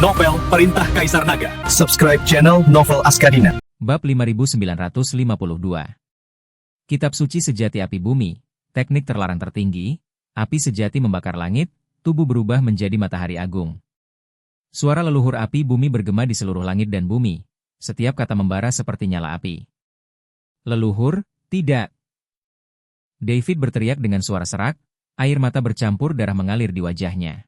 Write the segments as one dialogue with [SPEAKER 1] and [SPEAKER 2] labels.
[SPEAKER 1] Novel Perintah Kaisar Naga. Subscribe channel Novel Askadina.
[SPEAKER 2] Bab 5952. Kitab Suci Sejati Api Bumi, teknik terlarang tertinggi, api sejati membakar langit, tubuh berubah menjadi matahari agung. Suara leluhur api bumi bergema di seluruh langit dan bumi, setiap kata membara seperti nyala api. Leluhur, tidak. David berteriak dengan suara serak, air mata bercampur darah mengalir di wajahnya.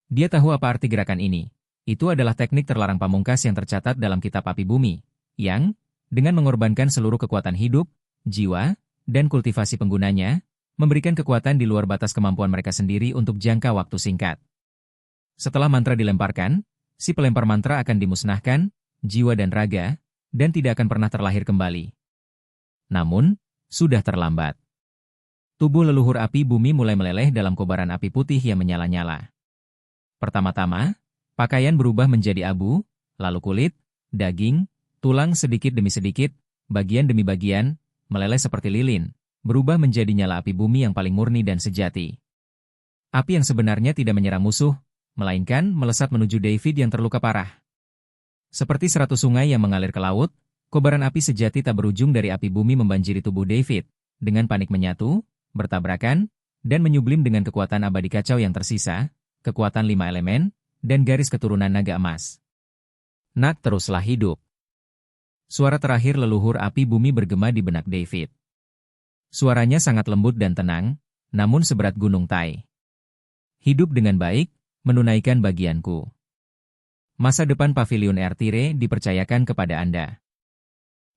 [SPEAKER 2] Dia tahu apa arti gerakan ini. Itu adalah teknik terlarang pamungkas yang tercatat dalam kitab api bumi, yang, dengan mengorbankan seluruh kekuatan hidup, jiwa, dan kultivasi penggunanya, memberikan kekuatan di luar batas kemampuan mereka sendiri untuk jangka waktu singkat. Setelah mantra dilemparkan, si pelempar mantra akan dimusnahkan, jiwa dan raga, dan tidak akan pernah terlahir kembali. Namun, sudah terlambat. Tubuh leluhur api bumi mulai meleleh dalam kobaran api putih yang menyala-nyala. Pertama-tama, pakaian berubah menjadi abu, lalu kulit, daging, tulang sedikit demi sedikit, bagian demi bagian, meleleh seperti lilin, berubah menjadi nyala api bumi yang paling murni dan sejati. Api yang sebenarnya tidak menyerang musuh, melainkan melesat menuju David yang terluka parah. Seperti 100 sungai yang mengalir ke laut, kobaran api sejati tak berujung dari api bumi membanjiri tubuh David, dengan panik menyatu, bertabrakan, dan menyublim dengan kekuatan abadi kacau yang tersisa, kekuatan 5 elemen, dan garis keturunan naga emas. Nak, teruslah hidup. Suara terakhir leluhur api bumi bergema di benak David. Suaranya sangat lembut dan tenang, namun seberat gunung Tai. Hidup dengan baik, menunaikan bagianku. Masa depan Pavilion Ertire dipercayakan kepada Anda.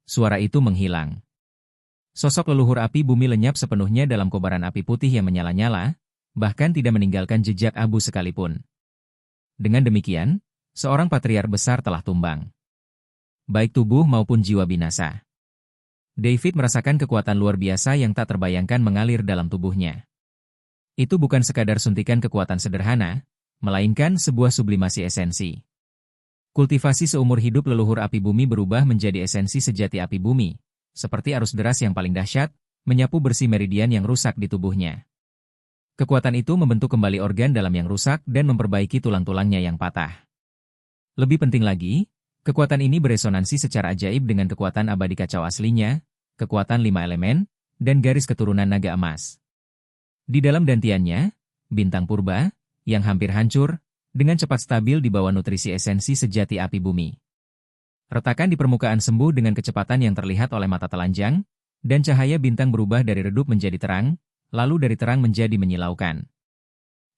[SPEAKER 2] Suara itu menghilang. Sosok leluhur api bumi lenyap sepenuhnya dalam kobaran api putih yang menyala-nyala, bahkan tidak meninggalkan jejak abu sekalipun. Dengan demikian, seorang patriark besar telah tumbang. Baik tubuh maupun jiwa binasa. David merasakan kekuatan luar biasa yang tak terbayangkan mengalir dalam tubuhnya. Itu bukan sekadar suntikan kekuatan sederhana, melainkan sebuah sublimasi esensi. Kultivasi seumur hidup leluhur api bumi berubah menjadi esensi sejati api bumi, seperti arus deras yang paling dahsyat, menyapu bersih meridian yang rusak di tubuhnya. Kekuatan itu membentuk kembali organ dalam yang rusak dan memperbaiki tulang-tulangnya yang patah. Lebih penting lagi, kekuatan ini beresonansi secara ajaib dengan kekuatan abadi kacau aslinya, kekuatan 5 elemen, dan garis keturunan naga emas. Di dalam dantiannya, bintang purba, yang hampir hancur, dengan cepat stabil di bawah nutrisi esensi sejati api bumi. Retakan di permukaan sembuh dengan kecepatan yang terlihat oleh mata telanjang, dan cahaya bintang berubah dari redup menjadi terang, lalu dari terang menjadi menyilaukan.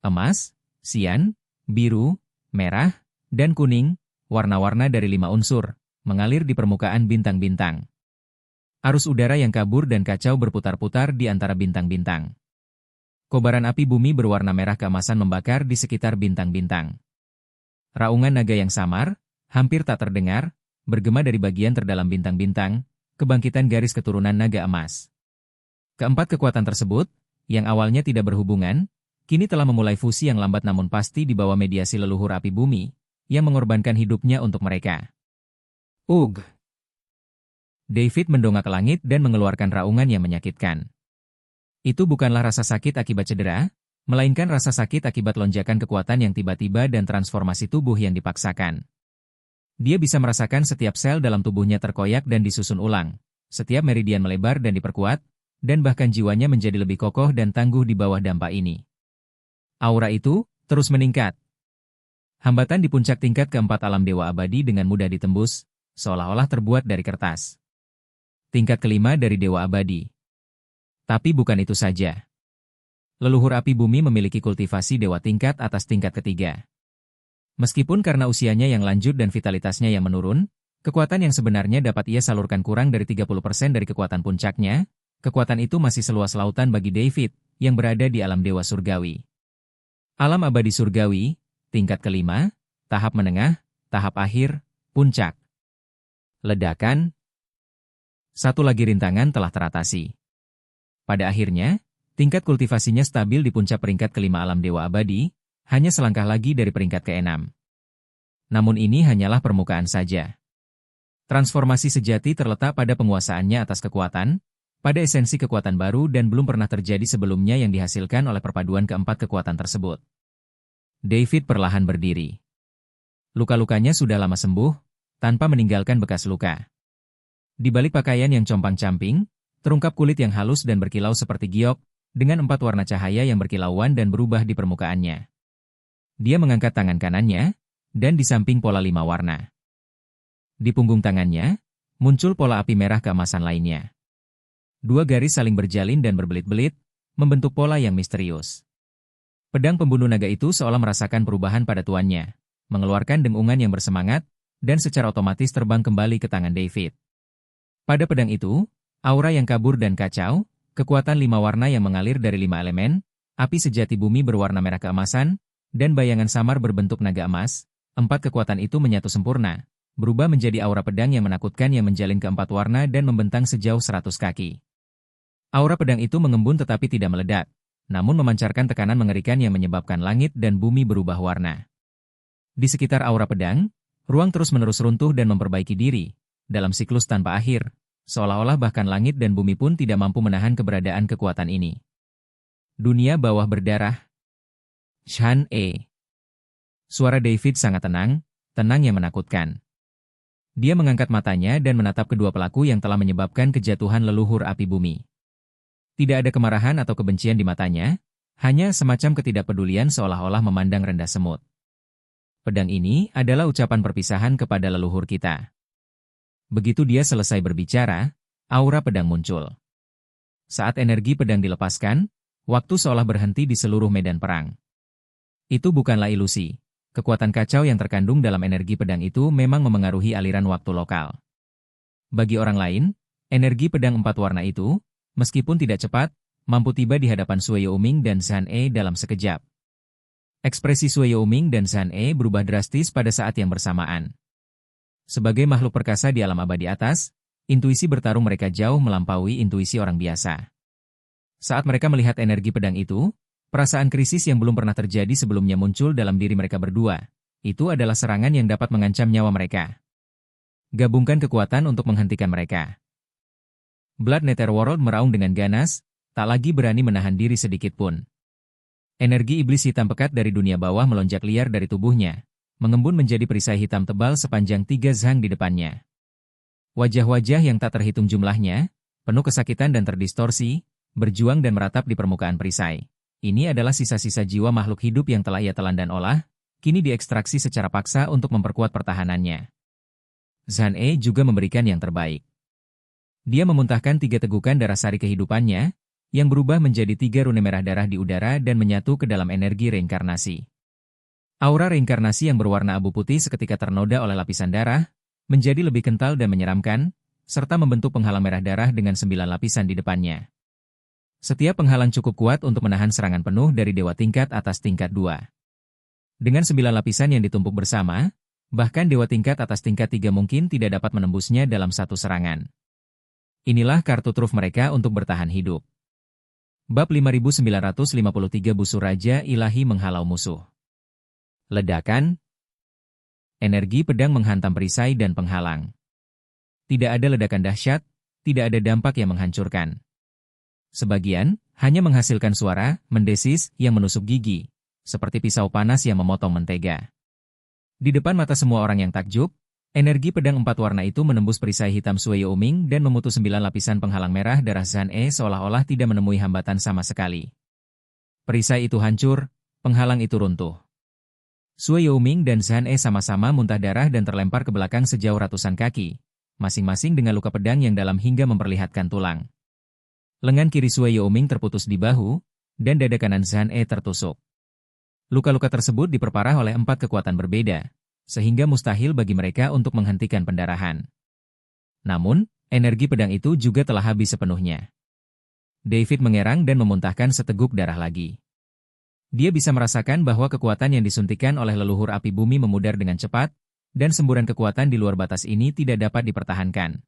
[SPEAKER 2] Emas, sian, biru, merah, dan kuning, warna-warna dari 5 unsur, mengalir di permukaan bintang-bintang. Arus udara yang kabur dan kacau berputar-putar di antara bintang-bintang. Kobaran api bumi berwarna merah keemasan membakar di sekitar bintang-bintang. Raungan naga yang samar, hampir tak terdengar, bergema dari bagian terdalam bintang-bintang, kebangkitan garis keturunan naga emas. Keempat kekuatan tersebut, yang awalnya tidak berhubungan, kini telah memulai fusi yang lambat namun pasti di bawah mediasi leluhur api bumi, yang mengorbankan hidupnya untuk mereka. Ugh! David mendongak ke langit dan mengeluarkan raungan yang menyakitkan. Itu bukanlah rasa sakit akibat cedera, melainkan rasa sakit akibat lonjakan kekuatan yang tiba-tiba dan transformasi tubuh yang dipaksakan. Dia bisa merasakan setiap sel dalam tubuhnya terkoyak dan disusun ulang, setiap meridian melebar dan diperkuat, dan bahkan jiwanya menjadi lebih kokoh dan tangguh di bawah dampak ini. Aura itu terus meningkat. Hambatan di puncak tingkat keempat alam dewa abadi dengan mudah ditembus, seolah-olah terbuat dari kertas. Tingkat kelima dari dewa abadi. Tapi bukan itu saja. Leluhur api bumi memiliki kultivasi dewa tingkat atas tingkat ketiga. Meskipun karena usianya yang lanjut dan vitalitasnya yang menurun, kekuatan yang sebenarnya dapat ia salurkan kurang dari 30% dari kekuatan puncaknya, kekuatan itu masih seluas lautan bagi David, yang berada di alam dewa surgawi. Alam abadi surgawi, tingkat kelima, tahap menengah, tahap akhir, puncak. Ledakan. Satu lagi rintangan telah teratasi. Pada akhirnya, tingkat kultivasinya stabil di puncak peringkat kelima alam dewa abadi, hanya selangkah lagi dari peringkat ke-6. Namun ini hanyalah permukaan saja. Transformasi sejati terletak pada penguasaannya atas kekuatan, pada esensi kekuatan baru dan belum pernah terjadi sebelumnya yang dihasilkan oleh perpaduan keempat kekuatan tersebut. David perlahan berdiri. Luka-lukanya sudah lama sembuh, tanpa meninggalkan bekas luka. Di balik pakaian yang compang-camping, terungkap kulit yang halus dan berkilau seperti giok, dengan 4 warna cahaya yang berkilauan dan berubah di permukaannya. Dia mengangkat tangan kanannya, dan di samping pola 5 warna. Di punggung tangannya, muncul pola api merah keemasan lainnya. 2 garis saling berjalin dan berbelit-belit, membentuk pola yang misterius. Pedang pembunuh naga itu seolah merasakan perubahan pada tuannya, mengeluarkan dengungan yang bersemangat, dan secara otomatis terbang kembali ke tangan David. Pada pedang itu, aura yang kabur dan kacau, kekuatan 5 warna yang mengalir dari 5 elemen, api sejati bumi berwarna merah keemasan, dan bayangan samar berbentuk naga emas, 4 kekuatan itu menyatu sempurna, berubah menjadi aura pedang yang menakutkan yang menjalin ke 4 warna dan membentang sejauh 100 kaki. Aura pedang itu mengembun tetapi tidak meledak, namun memancarkan tekanan mengerikan yang menyebabkan langit dan bumi berubah warna. Di sekitar aura pedang, ruang terus-menerus runtuh dan memperbaiki diri, dalam siklus tanpa akhir, seolah-olah bahkan langit dan bumi pun tidak mampu menahan keberadaan kekuatan ini. Dunia bawah berdarah. Zhan-E. Suara David sangat tenang yang menakutkan. Dia mengangkat matanya dan menatap kedua pelaku yang telah menyebabkan kejatuhan leluhur api bumi. Tidak ada kemarahan atau kebencian di matanya, hanya semacam ketidakpedulian seolah-olah memandang rendah semut. Pedang ini adalah ucapan perpisahan kepada leluhur kita. Begitu dia selesai berbicara, aura pedang muncul. Saat energi pedang dilepaskan, waktu seolah berhenti di seluruh medan perang. Itu bukanlah ilusi. Kekuatan kacau yang terkandung dalam energi pedang itu memang memengaruhi aliran waktu lokal. Bagi orang lain, energi pedang 4 warna itu, meskipun tidak cepat, mampu tiba di hadapan Sui Youming dan Zhan-E dalam sekejap. Ekspresi Sui Youming dan Zhan-E berubah drastis pada saat yang bersamaan. Sebagai makhluk perkasa di alam abadi atas, intuisi bertarung mereka jauh melampaui intuisi orang biasa. Saat mereka melihat energi pedang itu, perasaan krisis yang belum pernah terjadi sebelumnya muncul dalam diri mereka berdua. Itu adalah serangan yang dapat mengancam nyawa mereka. Gabungkan kekuatan untuk menghentikan mereka. Blood Netherworld meraung dengan ganas, tak lagi berani menahan diri sedikit pun. Energi iblis hitam pekat dari dunia bawah melonjak liar dari tubuhnya, mengembun menjadi perisai hitam tebal sepanjang 3 zhang di depannya. Wajah-wajah yang tak terhitung jumlahnya, penuh kesakitan dan terdistorsi, berjuang dan meratap di permukaan perisai. Ini adalah sisa-sisa jiwa makhluk hidup yang telah ia telan dan olah, kini diekstraksi secara paksa untuk memperkuat pertahanannya. Zhan-E juga memberikan yang terbaik. Dia memuntahkan 3 tegukan darah sari kehidupannya, yang berubah menjadi 3 rune merah darah di udara dan menyatu ke dalam energi reinkarnasi. Aura reinkarnasi yang berwarna abu putih seketika ternoda oleh lapisan darah, menjadi lebih kental dan menyeramkan, serta membentuk penghalang merah darah dengan 9 lapisan di depannya. Setiap penghalang cukup kuat untuk menahan serangan penuh dari dewa tingkat atas tingkat 2. Dengan 9 lapisan yang ditumpuk bersama, bahkan dewa tingkat atas tingkat 3 mungkin tidak dapat menembusnya dalam satu serangan. Inilah kartu truf mereka untuk bertahan hidup. Bab 5953 Busur Raja Ilahi menghalau musuh. Ledakan. Energi pedang menghantam perisai dan penghalang. Tidak ada ledakan dahsyat, tidak ada dampak yang menghancurkan. Sebagian hanya menghasilkan suara, mendesis, yang menusuk gigi, seperti pisau panas yang memotong mentega. Di depan mata semua orang yang takjub, energi pedang 4 warna itu menembus perisai hitam Sui Youming dan memutus 9 lapisan penghalang merah darah Zhan-E seolah-olah tidak menemui hambatan sama sekali. Perisai itu hancur, penghalang itu runtuh. Sui Youming dan Zhan-E sama-sama muntah darah dan terlempar ke belakang sejauh ratusan kaki, masing-masing dengan luka pedang yang dalam hingga memperlihatkan tulang. Lengan kiri Sui Youming terputus di bahu, dan dada kanan Zhan-E tertusuk. Luka-luka tersebut diperparah oleh 4 kekuatan berbeda, sehingga mustahil bagi mereka untuk menghentikan pendarahan. Namun, energi pedang itu juga telah habis sepenuhnya. David mengerang dan memuntahkan seteguk darah lagi. Dia bisa merasakan bahwa kekuatan yang disuntikan oleh leluhur api bumi memudar dengan cepat, dan semburan kekuatan di luar batas ini tidak dapat dipertahankan.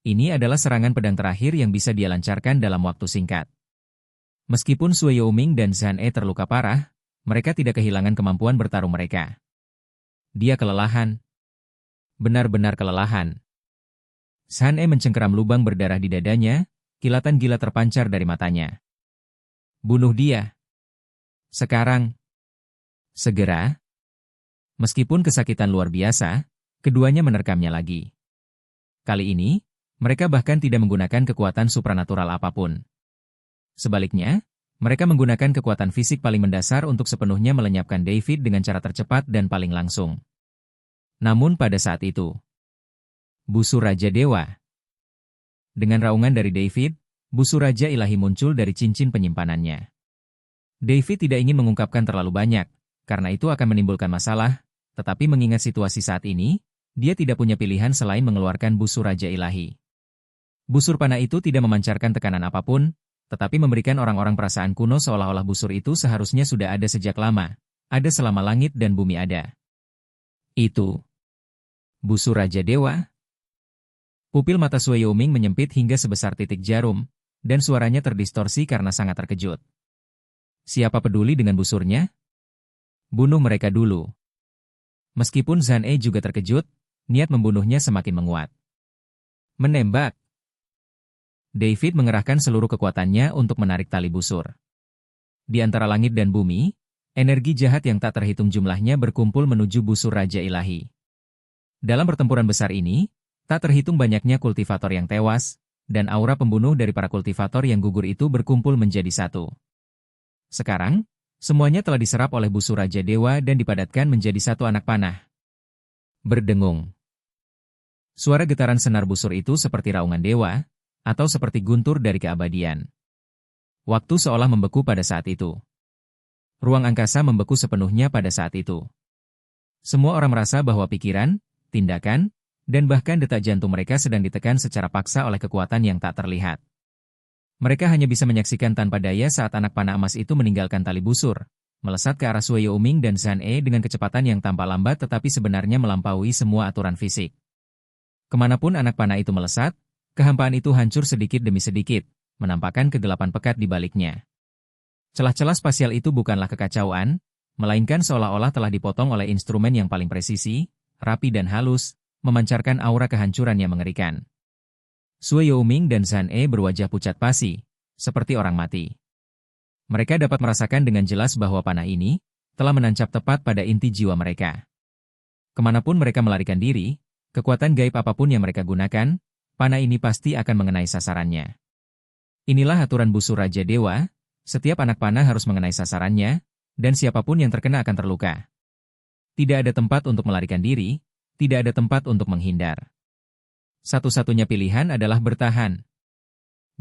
[SPEAKER 2] Ini adalah serangan pedang terakhir yang bisa dia lancarkan dalam waktu singkat. Meskipun Sui Youming dan Zhan-E terluka parah, mereka tidak kehilangan kemampuan bertarung mereka. Dia kelelahan. Benar-benar kelelahan. Zhan-E mencengkeram lubang berdarah di dadanya, kilatan gila terpancar dari matanya. Bunuh dia. Sekarang. Segera. Meskipun kesakitan luar biasa, keduanya menerkamnya lagi. Kali ini, mereka bahkan tidak menggunakan kekuatan supranatural apapun. Sebaliknya, mereka menggunakan kekuatan fisik paling mendasar untuk sepenuhnya melenyapkan David dengan cara tercepat dan paling langsung. Namun pada saat itu, busur Raja Dewa. Dengan raungan dari David, busur Raja Ilahi muncul dari cincin penyimpanannya. David tidak ingin mengungkapkan terlalu banyak, karena itu akan menimbulkan masalah, tetapi mengingat situasi saat ini, dia tidak punya pilihan selain mengeluarkan busur Raja Ilahi. Busur panah itu tidak memancarkan tekanan apapun, tetapi memberikan orang-orang perasaan kuno seolah-olah busur itu seharusnya sudah ada sejak lama, ada selama langit dan bumi ada. Itu busur Raja Dewa. Pupil mata Sui Yuming menyempit hingga sebesar titik jarum, dan suaranya terdistorsi karena sangat terkejut. Siapa peduli dengan busurnya? Bunuh mereka dulu. Meskipun Zhan E juga terkejut, niat membunuhnya semakin menguat. Menembak. David mengerahkan seluruh kekuatannya untuk menarik tali busur. Di antara langit dan bumi, energi jahat yang tak terhitung jumlahnya berkumpul menuju busur Raja Ilahi. Dalam pertempuran besar ini, tak terhitung banyaknya kultivator yang tewas, dan aura pembunuh dari para kultivator yang gugur itu berkumpul menjadi satu. Sekarang, semuanya telah diserap oleh busur Raja Dewa dan dipadatkan menjadi satu anak panah. Berdengung. Suara getaran senar busur itu seperti raungan dewa, atau seperti guntur dari keabadian. Waktu seolah membeku pada saat itu. Ruang angkasa membeku sepenuhnya pada saat itu. Semua orang merasa bahwa pikiran, tindakan, dan bahkan detak jantung mereka sedang ditekan secara paksa oleh kekuatan yang tak terlihat. Mereka hanya bisa menyaksikan tanpa daya saat anak panah emas itu meninggalkan tali busur, melesat ke arah Sui Yuming dan Zhan E dengan kecepatan yang tampak lambat tetapi sebenarnya melampaui semua aturan fisik. Kemanapun anak panah itu melesat, kehampaan itu hancur sedikit demi sedikit, menampakkan kegelapan pekat di baliknya. Celah-celah spasial itu bukanlah kekacauan, melainkan seolah-olah telah dipotong oleh instrumen yang paling presisi, rapi dan halus, memancarkan aura kehancuran yang mengerikan. Sui Yuming dan Zhan E berwajah pucat pasi, seperti orang mati. Mereka dapat merasakan dengan jelas bahwa panah ini telah menancap tepat pada inti jiwa mereka. Kemanapun mereka melarikan diri, kekuatan gaib apapun yang mereka gunakan, panah ini pasti akan mengenai sasarannya. Inilah aturan busur Raja Dewa, setiap anak panah harus mengenai sasarannya, dan siapapun yang terkena akan terluka. Tidak ada tempat untuk melarikan diri, tidak ada tempat untuk menghindar. Satu-satunya pilihan adalah bertahan.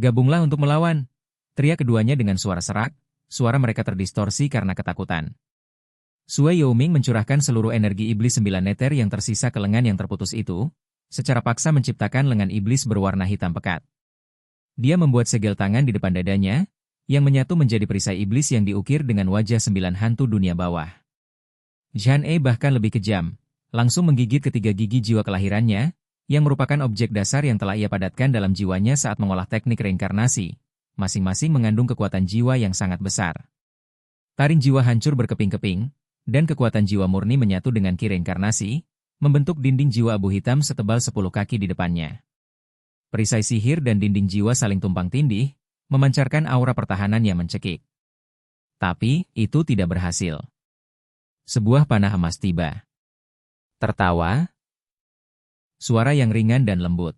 [SPEAKER 2] Gabunglah untuk melawan, teriak keduanya dengan suara serak, suara mereka terdistorsi karena ketakutan. Sui Yuming mencurahkan seluruh energi iblis 9 neter yang tersisa ke lengan yang terputus itu, secara paksa menciptakan lengan iblis berwarna hitam pekat. Dia membuat segel tangan di depan dadanya, yang menyatu menjadi perisai iblis yang diukir dengan wajah 9 hantu dunia bawah. Zhan E bahkan lebih kejam, langsung menggigit ketiga gigi jiwa kelahirannya, yang merupakan objek dasar yang telah ia padatkan dalam jiwanya saat mengolah teknik reinkarnasi, masing-masing mengandung kekuatan jiwa yang sangat besar. Taring jiwa hancur berkeping-keping, dan kekuatan jiwa murni menyatu dengan ki reinkarnasi, membentuk dinding jiwa abu hitam setebal 10 kaki di depannya. Perisai sihir dan dinding jiwa saling tumpang tindih, memancarkan aura pertahanan yang mencekik. Tapi, itu tidak berhasil. Sebuah panah emas tiba. Tertawa. Suara yang ringan dan lembut.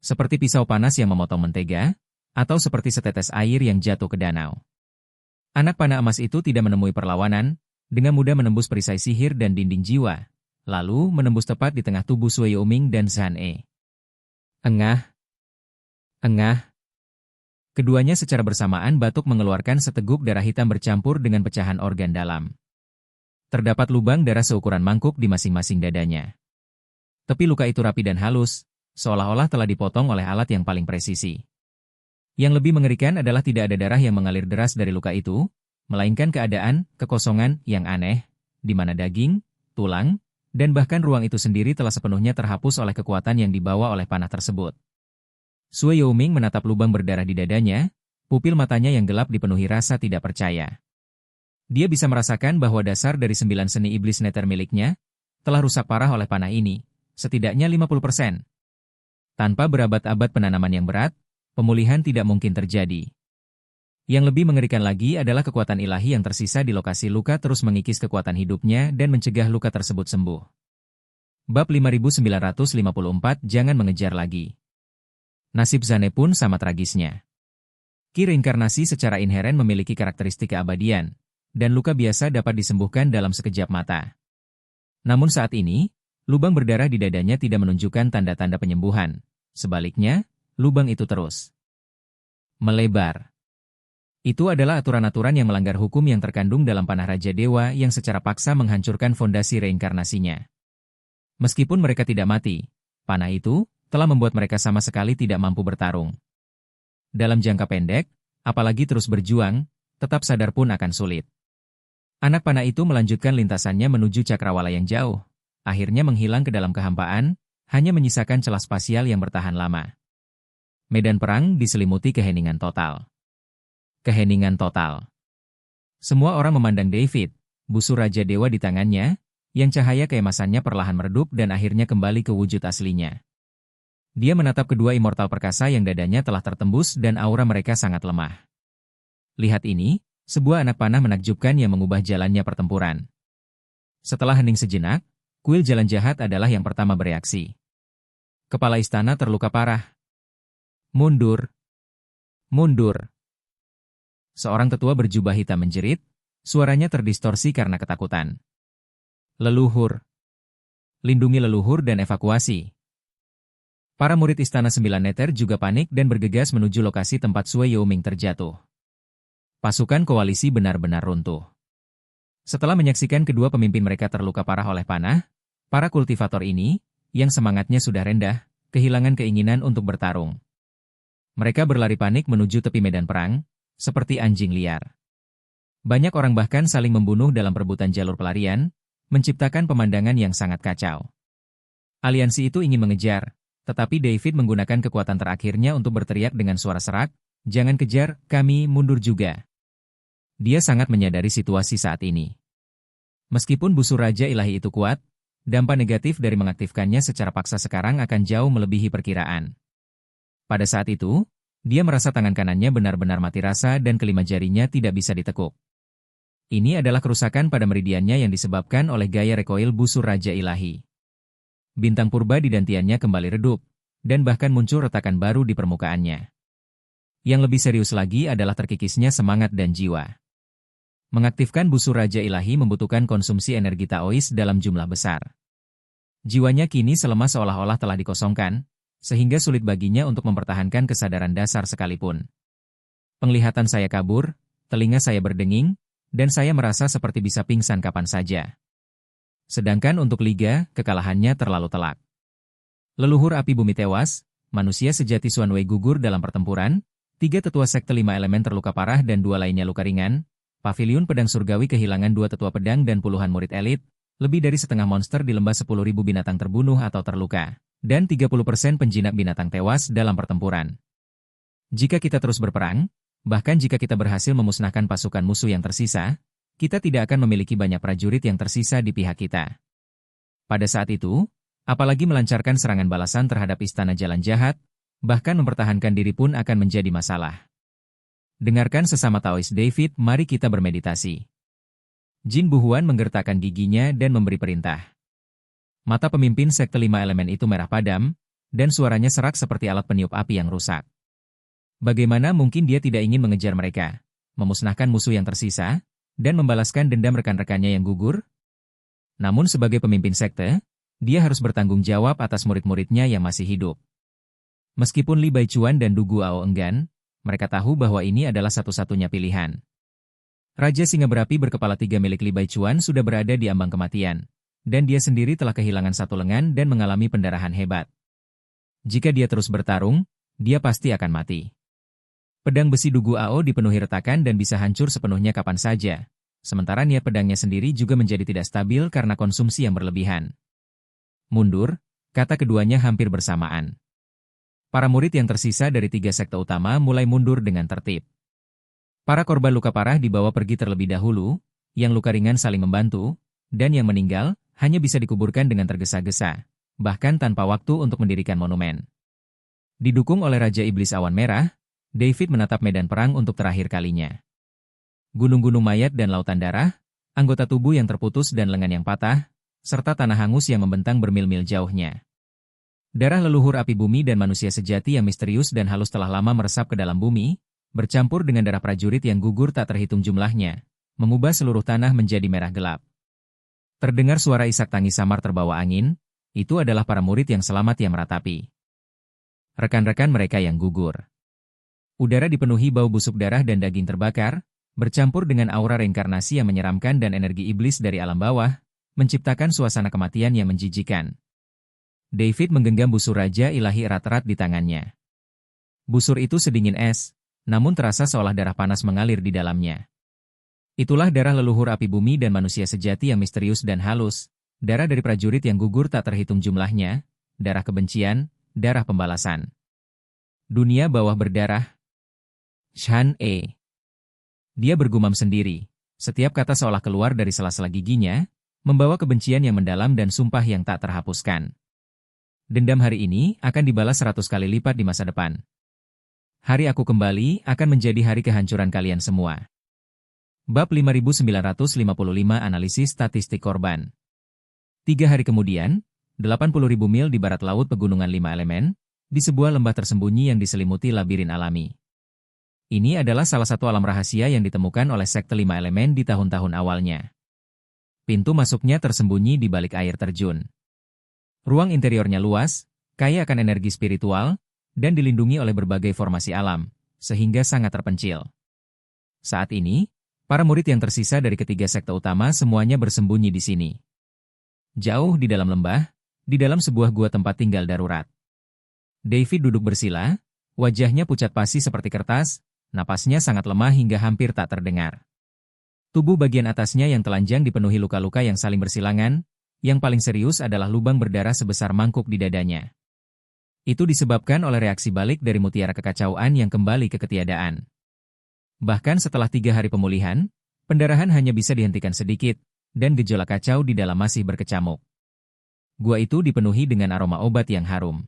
[SPEAKER 2] Seperti pisau panas yang memotong mentega, atau seperti setetes air yang jatuh ke danau. Anak panah emas itu tidak menemui perlawanan, dengan mudah menembus perisai sihir dan dinding jiwa, lalu menembus tepat di tengah tubuh Sui Yuming dan Zhan E. Engah. Engah. Keduanya secara bersamaan batuk mengeluarkan seteguk darah hitam bercampur dengan pecahan organ dalam. Terdapat lubang darah seukuran mangkuk di masing-masing dadanya. Tepi luka itu rapi dan halus, seolah-olah telah dipotong oleh alat yang paling presisi. Yang lebih mengerikan adalah tidak ada darah yang mengalir deras dari luka itu, melainkan keadaan, kekosongan, yang aneh, di mana daging, tulang, dan bahkan ruang itu sendiri telah sepenuhnya terhapus oleh kekuatan yang dibawa oleh panah tersebut. Sui Yuming menatap lubang berdarah di dadanya, pupil matanya yang gelap dipenuhi rasa tidak percaya. Dia bisa merasakan bahwa dasar dari 9 seni iblis neter miliknya telah rusak parah oleh panah ini, setidaknya 50%. Tanpa berabad-abad penanaman yang berat, pemulihan tidak mungkin terjadi. Yang lebih mengerikan lagi adalah kekuatan ilahi yang tersisa di lokasi luka terus mengikis kekuatan hidupnya dan mencegah luka tersebut sembuh. Bab 5954 Jangan mengejar lagi. Nasib Zane pun sama tragisnya. Ki reinkarnasi secara inheren memiliki karakteristik keabadian, dan luka biasa dapat disembuhkan dalam sekejap mata. Namun saat ini, lubang berdarah di dadanya tidak menunjukkan tanda-tanda penyembuhan. Sebaliknya, lubang itu terus melebar. Itu adalah aturan-aturan yang melanggar hukum yang terkandung dalam panah Raja Dewa yang secara paksa menghancurkan fondasi reinkarnasinya. Meskipun mereka tidak mati, panah itu telah membuat mereka sama sekali tidak mampu bertarung. Dalam jangka pendek, apalagi terus berjuang, tetap sadar pun akan sulit. Anak panah itu melanjutkan lintasannya menuju cakrawala yang jauh, akhirnya menghilang ke dalam kehampaan, hanya menyisakan celah spasial yang bertahan lama. Medan perang diselimuti keheningan total. Keheningan total. Semua orang memandang David, busur Raja Dewa di tangannya, yang cahaya keemasannya perlahan meredup dan akhirnya kembali ke wujud aslinya. Dia menatap kedua immortal perkasa yang dadanya telah tertembus dan aura mereka sangat lemah. Lihat ini, sebuah anak panah menakjubkan yang mengubah jalannya pertempuran. Setelah hening sejenak, kuil jalan jahat adalah yang pertama bereaksi. Kepala istana terluka parah. Mundur. Mundur. Seorang tetua berjubah hitam menjerit, suaranya terdistorsi karena ketakutan. Leluhur. Lindungi leluhur dan evakuasi. Para murid Istana Sembilan Neter juga panik dan bergegas menuju lokasi tempat Sue Yaoming terjatuh. Pasukan koalisi benar-benar runtuh. Setelah menyaksikan kedua pemimpin mereka terluka parah oleh panah, para kultivator ini, yang semangatnya sudah rendah, kehilangan keinginan untuk bertarung. Mereka berlari panik menuju tepi medan perang, seperti anjing liar. Banyak orang bahkan saling membunuh dalam perebutan jalur pelarian, menciptakan pemandangan yang sangat kacau. Aliansi itu ingin mengejar, tetapi David menggunakan kekuatan terakhirnya untuk berteriak dengan suara serak, "Jangan kejar, kami mundur juga." Dia sangat menyadari situasi saat ini. Meskipun busur Raja Ilahi itu kuat, dampak negatif dari mengaktifkannya secara paksa sekarang akan jauh melebihi perkiraan. Pada saat itu, dia merasa tangan kanannya benar-benar mati rasa dan kelima jarinya tidak bisa ditekuk. Ini adalah kerusakan pada meridiannya yang disebabkan oleh gaya recoil busur Raja Ilahi. Bintang purba di dantiannya kembali redup, dan bahkan muncul retakan baru di permukaannya. Yang lebih serius lagi adalah terkikisnya semangat dan jiwa. Mengaktifkan busur Raja Ilahi membutuhkan konsumsi energi Taois dalam jumlah besar. Jiwanya kini selemah seolah-olah telah dikosongkan, sehingga sulit baginya untuk mempertahankan kesadaran dasar sekalipun. Penglihatan saya kabur, telinga saya berdenging, dan saya merasa seperti bisa pingsan kapan saja. Sedangkan untuk Liga, kekalahannya terlalu telak. Leluhur api bumi tewas, manusia sejati Xuan Wei gugur dalam pertempuran, 3 tetua sekte 5 elemen terluka parah dan 2 lainnya luka ringan, pavilion pedang surgawi kehilangan 2 tetua pedang dan puluhan murid elit, lebih dari setengah monster di lembah 10.000 binatang terbunuh atau terluka, dan 30% penjinak binatang tewas dalam pertempuran. Jika kita terus berperang, bahkan jika kita berhasil memusnahkan pasukan musuh yang tersisa, kita tidak akan memiliki banyak prajurit yang tersisa di pihak kita. Pada saat itu, apalagi melancarkan serangan balasan terhadap istana jalan jahat, bahkan mempertahankan diri pun akan menjadi masalah. Dengarkan sesama Taois David, mari kita bermeditasi. Jin Buhuan menggertakkan giginya dan memberi perintah. Mata pemimpin sekte 5 elemen itu merah padam, dan suaranya serak seperti alat peniup api yang rusak. Bagaimana mungkin dia tidak ingin mengejar mereka, memusnahkan musuh yang tersisa, dan membalaskan dendam rekan-rekannya yang gugur? Namun sebagai pemimpin sekte, dia harus bertanggung jawab atas murid-muridnya yang masih hidup. Meskipun Li Baichuan dan Du Guao enggan, mereka tahu bahwa ini adalah satu-satunya pilihan. Raja Singa Berapi berkepala 3 milik Li Baichuan sudah berada di ambang kematian, dan dia sendiri telah kehilangan satu lengan dan mengalami pendarahan hebat. Jika dia terus bertarung, dia pasti akan mati. Pedang besi Du Guao dipenuhi retakan dan bisa hancur sepenuhnya kapan saja, sementara niat pedangnya sendiri juga menjadi tidak stabil karena konsumsi yang berlebihan. Mundur, kata keduanya hampir bersamaan. Para murid yang tersisa dari 3 sekte utama mulai mundur dengan tertib. Para korban luka parah dibawa pergi terlebih dahulu, yang luka ringan saling membantu, dan yang meninggal hanya bisa dikuburkan dengan tergesa-gesa, bahkan tanpa waktu untuk mendirikan monumen. Didukung oleh Raja Iblis Awan Merah, David menatap medan perang untuk terakhir kalinya. Gunung-gunung mayat dan lautan darah, anggota tubuh yang terputus dan lengan yang patah, serta tanah hangus yang membentang bermil-mil jauhnya. Darah leluhur api bumi dan manusia sejati yang misterius dan halus telah lama meresap ke dalam bumi, bercampur dengan darah prajurit yang gugur tak terhitung jumlahnya, mengubah seluruh tanah menjadi merah gelap. Terdengar suara isak tangis samar terbawa angin, itu adalah para murid yang selamat yang meratapi. Rekan-rekan mereka yang gugur. Udara dipenuhi bau busuk darah dan daging terbakar, bercampur dengan aura reinkarnasi yang menyeramkan dan energi iblis dari alam bawah, menciptakan suasana kematian yang menjijikan. David menggenggam busur Raja Ilahi erat-erat di tangannya. Busur itu sedingin es, namun terasa seolah darah panas mengalir di dalamnya. Itulah darah leluhur api bumi dan manusia sejati yang misterius dan halus, darah dari prajurit yang gugur tak terhitung jumlahnya, darah kebencian, darah pembalasan. Dunia bawah berdarah. Shan-e. Dia bergumam sendiri, setiap kata seolah keluar dari sela-sela giginya, membawa kebencian yang mendalam dan sumpah yang tak terhapuskan. Dendam hari ini akan dibalas 100 kali lipat di masa depan. Hari aku kembali akan menjadi hari kehancuran kalian semua. Bab 5955 Analisis Statistik Korban. 3 hari kemudian, 80.000 mil di barat laut Pegunungan 5 Elemen, di sebuah lembah tersembunyi yang diselimuti labirin alami. Ini adalah salah satu alam rahasia yang ditemukan oleh sekte 5 Elemen di tahun-tahun awalnya. Pintu masuknya tersembunyi di balik air terjun. Ruang interiornya luas, kaya akan energi spiritual, dan dilindungi oleh berbagai formasi alam, sehingga sangat terpencil. Saat ini, para murid yang tersisa dari ketiga sekte utama semuanya bersembunyi di sini. Jauh di dalam lembah, di dalam sebuah gua tempat tinggal darurat. David duduk bersila, wajahnya pucat pasi seperti kertas, napasnya sangat lemah hingga hampir tak terdengar. Tubuh bagian atasnya yang telanjang dipenuhi luka-luka yang saling bersilangan, yang paling serius adalah lubang berdarah sebesar mangkuk di dadanya. Itu disebabkan oleh reaksi balik dari mutiara kekacauan yang kembali ke ketiadaan. Bahkan setelah 3 hari pemulihan, pendarahan hanya bisa dihentikan sedikit, dan gejolak kacau di dalam masih berkecamuk. Gua itu dipenuhi dengan aroma obat yang harum.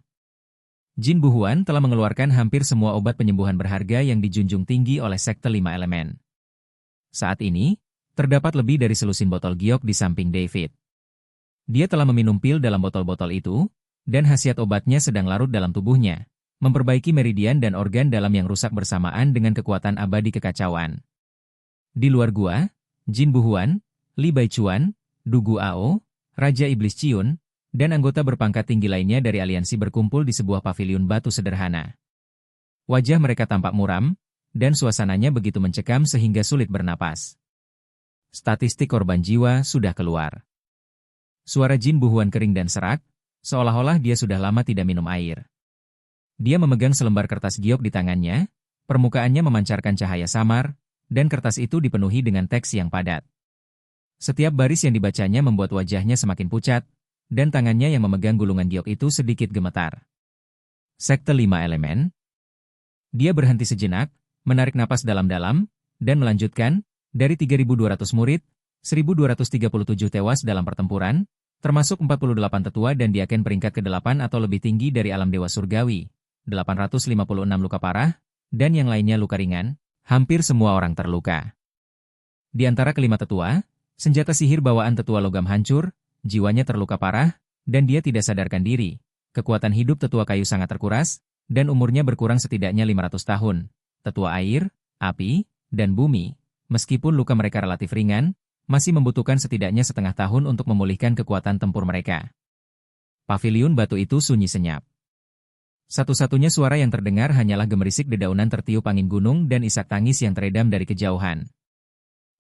[SPEAKER 2] Jin Buhuan telah mengeluarkan hampir semua obat penyembuhan berharga yang dijunjung tinggi oleh sekte 5 elemen. Saat ini, terdapat lebih dari selusin botol giok di samping David. Dia telah meminum pil dalam botol-botol itu, dan khasiat obatnya sedang larut dalam tubuhnya, memperbaiki meridian dan organ dalam yang rusak bersamaan dengan kekuatan abadi kekacauan. Di luar gua, Jin Buhuan, Li Baichuan, Dugu Ao, Raja Iblis Ciun, dan anggota berpangkat tinggi lainnya dari aliansi berkumpul di sebuah paviliun batu sederhana. Wajah mereka tampak muram, dan suasananya begitu mencekam sehingga sulit bernapas. Statistik korban jiwa sudah keluar. Suara Jin Buhuan kering dan serak, seolah-olah dia sudah lama tidak minum air. Dia memegang selembar kertas giok di tangannya, permukaannya memancarkan cahaya samar, dan kertas itu dipenuhi dengan teks yang padat. Setiap baris yang dibacanya membuat wajahnya semakin pucat, dan tangannya yang memegang gulungan giok itu sedikit gemetar. Sekte 5 elemen. Dia berhenti sejenak, menarik napas dalam-dalam, dan melanjutkan, dari 3.200 murid, 1.237 tewas dalam pertempuran, termasuk 48 tetua dan diaken peringkat ke-8 atau lebih tinggi dari alam dewa surgawi, 856 luka parah, dan yang lainnya luka ringan, hampir semua orang terluka. Di antara kelima tetua, senjata sihir bawaan tetua logam hancur, jiwanya terluka parah, dan dia tidak sadarkan diri. Kekuatan hidup tetua kayu sangat terkuras, dan umurnya berkurang setidaknya 500 tahun. Tetua air, api, dan bumi, meskipun luka mereka relatif ringan, masih membutuhkan setidaknya setengah tahun untuk memulihkan kekuatan tempur mereka. Paviliun batu itu sunyi senyap. Satu-satunya suara yang terdengar hanyalah gemerisik dedaunan tertiup angin gunung dan isak tangis yang teredam dari kejauhan.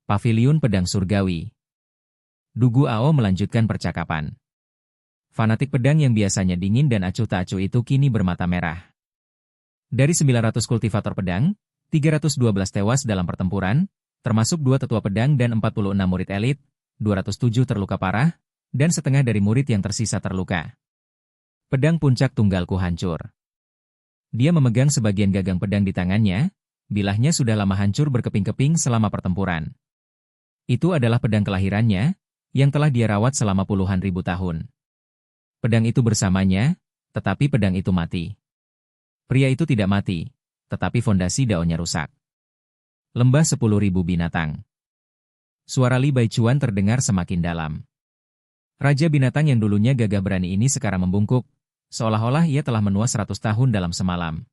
[SPEAKER 2] Paviliun pedang surgawi. Dugu Ao melanjutkan percakapan. Fanatik pedang yang biasanya dingin dan acuh tak acuh itu kini bermata merah. Dari 900 kultivator pedang, 312 tewas dalam pertempuran, termasuk 2 tetua pedang dan 46 murid elit, 207 terluka parah, dan setengah dari murid yang tersisa terluka. Pedang puncak tunggalku hancur. Dia memegang sebagian gagang pedang di tangannya, bilahnya sudah lama hancur berkeping-keping selama pertempuran. Itu adalah pedang kelahirannya, yang telah dia rawat selama puluhan ribu tahun. Pedang itu bersamanya, tetapi pedang itu mati. Pria itu tidak mati, tetapi fondasi daunnya rusak. Lembah 10.000 binatang. Suara Li Baichuan terdengar semakin dalam. Raja binatang yang dulunya gagah berani ini sekarang membungkuk, seolah-olah ia telah menua 100 tahun dalam semalam.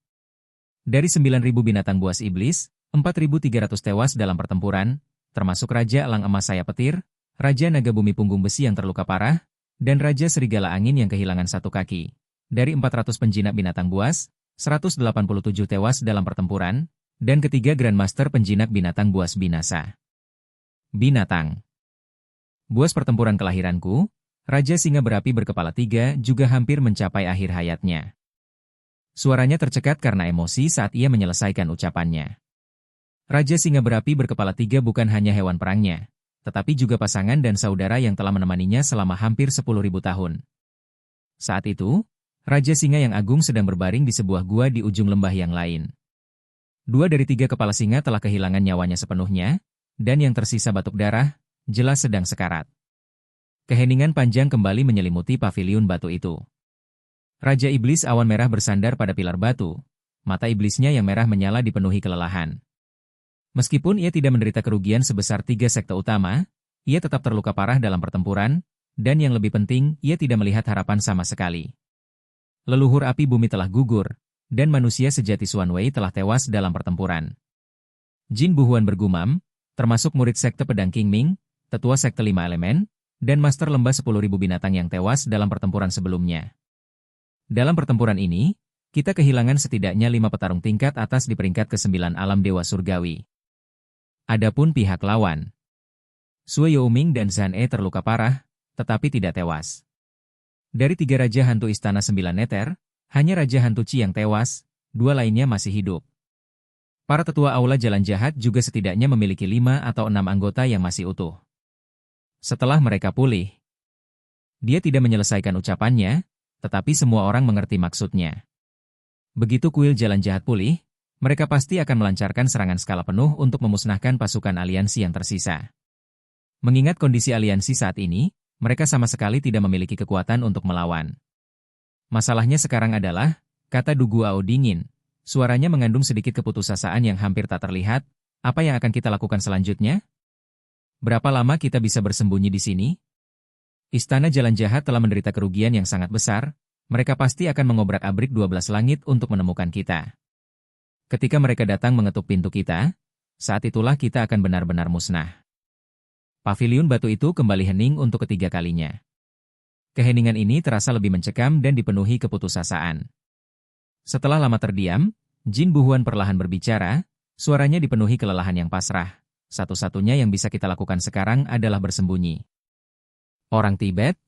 [SPEAKER 2] Dari 9.000 binatang buas iblis, 4.300 tewas dalam pertempuran, termasuk Raja Elang Emas Sayap Petir, Raja Naga Bumi Punggung Besi yang terluka parah, dan Raja Serigala Angin yang kehilangan satu kaki. Dari 400 penjinak binatang buas, 187 tewas dalam pertempuran, dan ketiga Grandmaster penjinak binatang buas binasa. Binatang buas pertempuran kelahiranku, Raja Singa Berapi Berkepala 3 juga hampir mencapai akhir hayatnya. Suaranya tercekat karena emosi saat ia menyelesaikan ucapannya. Raja Singa Berapi Berkepala 3 bukan hanya hewan perangnya, tetapi juga pasangan dan saudara yang telah menemaninya selama hampir 10.000 tahun. Saat itu, Raja Singa yang agung sedang berbaring di sebuah gua di ujung lembah yang lain. 2 dari 3 kepala singa telah kehilangan nyawanya sepenuhnya, dan yang tersisa batuk darah, jelas sedang sekarat. Keheningan panjang kembali menyelimuti paviliun batu itu. Raja Iblis Awan Merah bersandar pada pilar batu, mata iblisnya yang merah menyala dipenuhi kelelahan. Meskipun ia tidak menderita kerugian sebesar 3 sekte utama, ia tetap terluka parah dalam pertempuran, dan yang lebih penting, ia tidak melihat harapan sama sekali. Leluhur api bumi telah gugur, dan manusia sejati Xuan Wei telah tewas dalam pertempuran. Jin Buhuan bergumam, termasuk murid sekte pedang King Ming, tetua sekte 5 elemen, dan master lembah 10.000 binatang yang tewas dalam pertempuran sebelumnya. Dalam pertempuran ini, kita kehilangan setidaknya 5 petarung tingkat atas di peringkat ke-9 alam Dewa Surgawi. Adapun pihak lawan, Sui Youming dan Zhan E terluka parah, tetapi tidak tewas. Dari 3 Raja Hantu Istana 9 Neter, hanya Raja Hantu Qi yang tewas, 2 lainnya masih hidup. Para tetua Aula Jalan Jahat juga setidaknya memiliki 5 atau 6 anggota yang masih utuh. Setelah mereka pulih, dia tidak menyelesaikan ucapannya, tetapi semua orang mengerti maksudnya. Begitu kuil Jalan Jahat pulih, mereka pasti akan melancarkan serangan skala penuh untuk memusnahkan pasukan aliansi yang tersisa. Mengingat kondisi aliansi saat ini, mereka sama sekali tidak memiliki kekuatan untuk melawan. Masalahnya sekarang adalah, kata Du Guao dingin, suaranya mengandung sedikit keputusasaan yang hampir tak terlihat, apa yang akan kita lakukan selanjutnya? Berapa lama kita bisa bersembunyi di sini? Istana Jalan Jahat telah menderita kerugian yang sangat besar, mereka pasti akan mengobrak-abrik 12 langit untuk menemukan kita. Ketika mereka datang mengetuk pintu kita, saat itulah kita akan benar-benar musnah. Paviliun batu itu kembali hening untuk ketiga kalinya. Keheningan ini terasa lebih mencekam dan dipenuhi keputusasaan. Setelah lama terdiam, Jin Buhuan perlahan berbicara, suaranya dipenuhi kelelahan yang pasrah. Satu-satunya yang bisa kita lakukan sekarang adalah bersembunyi. Orang Tibet?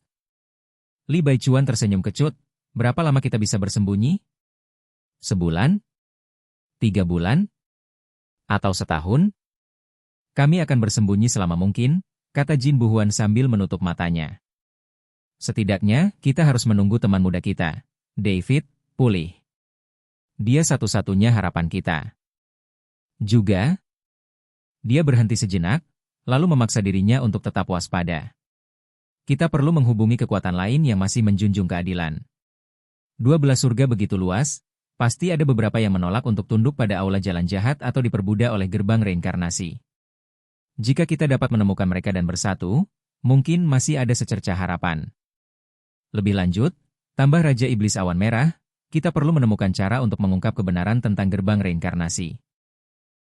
[SPEAKER 2] Li Baichuan tersenyum kecut, berapa lama kita bisa bersembunyi? Sebulan? 3 bulan? Atau setahun? Kami akan bersembunyi selama mungkin, kata Jin Buhuan sambil menutup matanya. Setidaknya, kita harus menunggu teman muda kita, David, pulih. Dia satu-satunya harapan kita. Juga, dia berhenti sejenak, lalu memaksa dirinya untuk tetap waspada. Kita perlu menghubungi kekuatan lain yang masih menjunjung keadilan. 12 surga begitu luas, pasti ada beberapa yang menolak untuk tunduk pada aula Jalan Jahat atau diperbudak oleh gerbang reinkarnasi. Jika kita dapat menemukan mereka dan bersatu, mungkin masih ada secercah harapan. Lebih lanjut, tambah Raja Iblis Awan Merah, kita perlu menemukan cara untuk mengungkap kebenaran tentang gerbang reinkarnasi.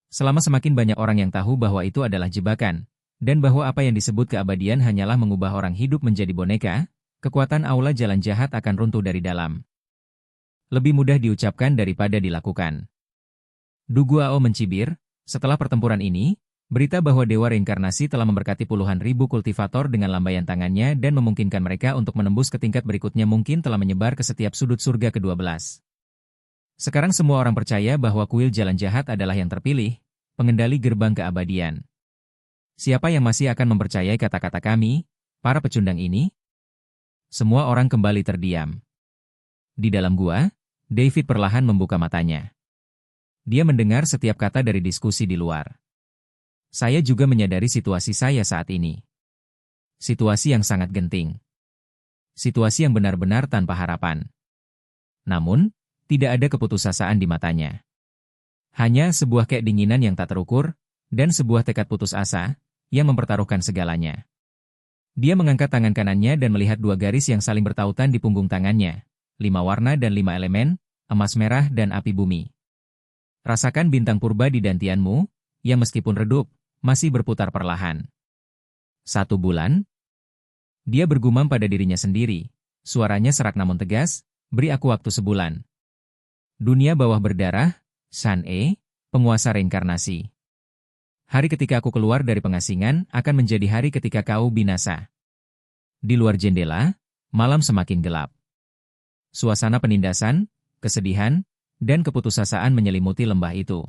[SPEAKER 2] Selama semakin banyak orang yang tahu bahwa itu adalah jebakan, dan bahwa apa yang disebut keabadian hanyalah mengubah orang hidup menjadi boneka, kekuatan aula Jalan Jahat akan runtuh dari dalam. Lebih mudah diucapkan daripada dilakukan. Du Guao mencibir, setelah pertempuran ini, berita bahwa Dewa Reinkarnasi telah memberkati puluhan ribu kultivator dengan lambaian tangannya dan memungkinkan mereka untuk menembus ke tingkat berikutnya mungkin telah menyebar ke setiap sudut surga ke-12. Sekarang semua orang percaya bahwa kuil Jalan Jahat adalah yang terpilih, pengendali gerbang keabadian. Siapa yang masih akan mempercayai kata-kata kami, para pecundang ini? Semua orang kembali terdiam. Di dalam gua, David perlahan membuka matanya. Dia mendengar setiap kata dari diskusi di luar. Saya juga menyadari situasi saya saat ini. Situasi yang sangat genting. Situasi yang benar-benar tanpa harapan. Namun, tidak ada keputusasaan di matanya. Hanya sebuah keinginan yang tak terukur, dan sebuah tekad putus asa, yang mempertaruhkan segalanya. Dia mengangkat tangan kanannya dan melihat dua garis yang saling bertautan di punggung tangannya. 5 warna dan 5 elemen, emas merah dan api bumi. Rasakan bintang purba di dantianmu, yang meskipun redup, masih berputar perlahan. 1 bulan? Dia bergumam pada dirinya sendiri. Suaranya serak namun tegas, beri aku waktu sebulan. Dunia bawah berdarah, San-e, penguasa reinkarnasi. Hari ketika aku keluar dari pengasingan akan menjadi hari ketika kau binasa. Di luar jendela, malam semakin gelap. Suasana penindasan, kesedihan, dan keputusasaan menyelimuti lembah itu.